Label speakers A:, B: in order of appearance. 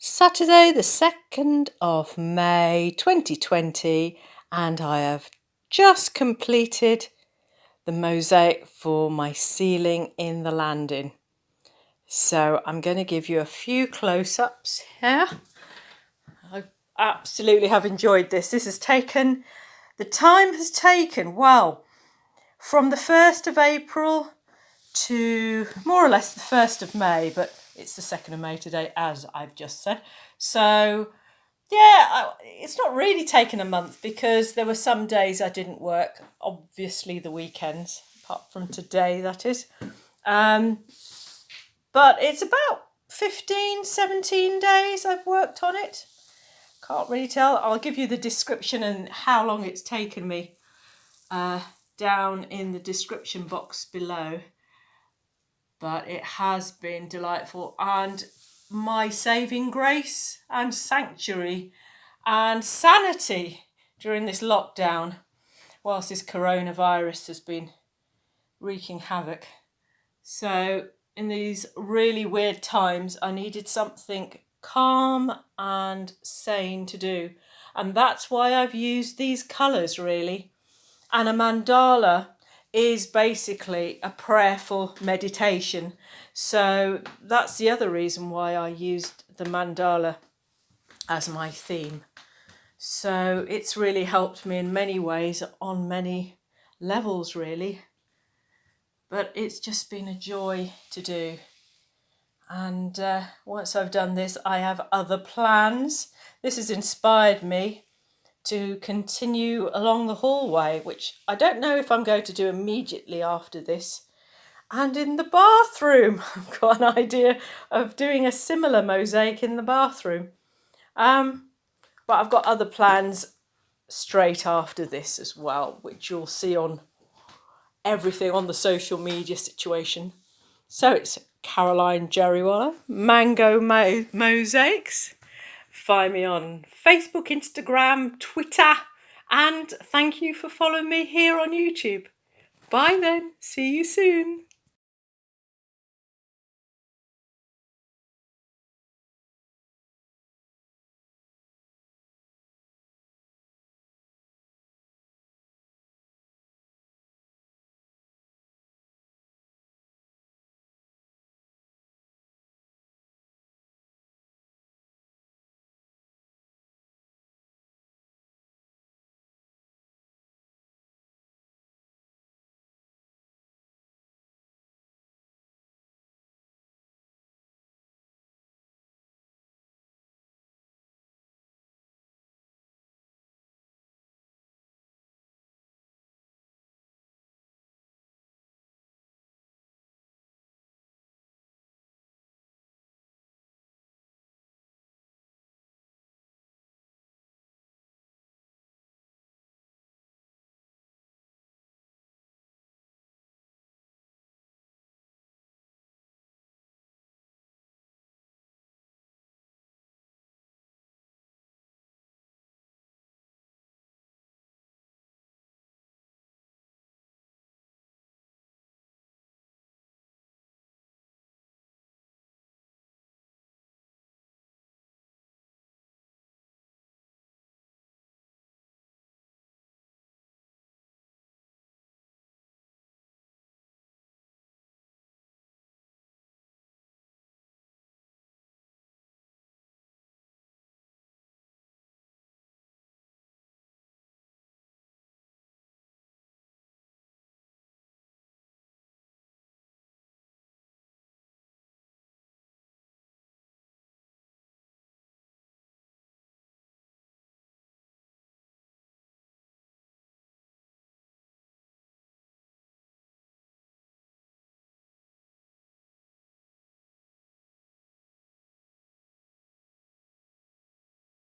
A: Saturday, the 2nd of May 2020, and I have just completed the mosaic for my ceiling in the landing. So I'm going to give you a few close-ups here. I absolutely have enjoyed this. The time has taken, well, from the 1st of April to more or less the 1st of May, but it's the 2nd of May today, as I've just said. So yeah, it's not really taken a month because there were some days I didn't work, obviously the weekends, apart from today, that is. But it's about 15, 17 days I've worked on it. Can't really tell. I'll give you the description and how long it's taken me down in the description box below. But it has been delightful, and my saving grace and sanctuary and sanity during this lockdown, whilst this coronavirus has been wreaking havoc. So in these really weird times, I needed something calm and sane to do, and that's why I've used these colours really. And a mandala is basically a prayerful meditation. So that's the other reason why I used the mandala as my theme. So it's really helped me in many ways, on many levels really. But it's just been a joy to do. And once I've done this, I have other plans. This has inspired me to continue along the hallway, which I don't know if I'm going to do immediately after this. And in the bathroom, I've got an idea of doing a similar mosaic in the bathroom. But I've got other plans straight after this as well, which you'll see on everything on the social media situation. So it's Caroline Jerrywaller, Mango Mosaics. Find me on Facebook, Instagram, Twitter, and thank you for following me here on YouTube. Bye then. See you soon.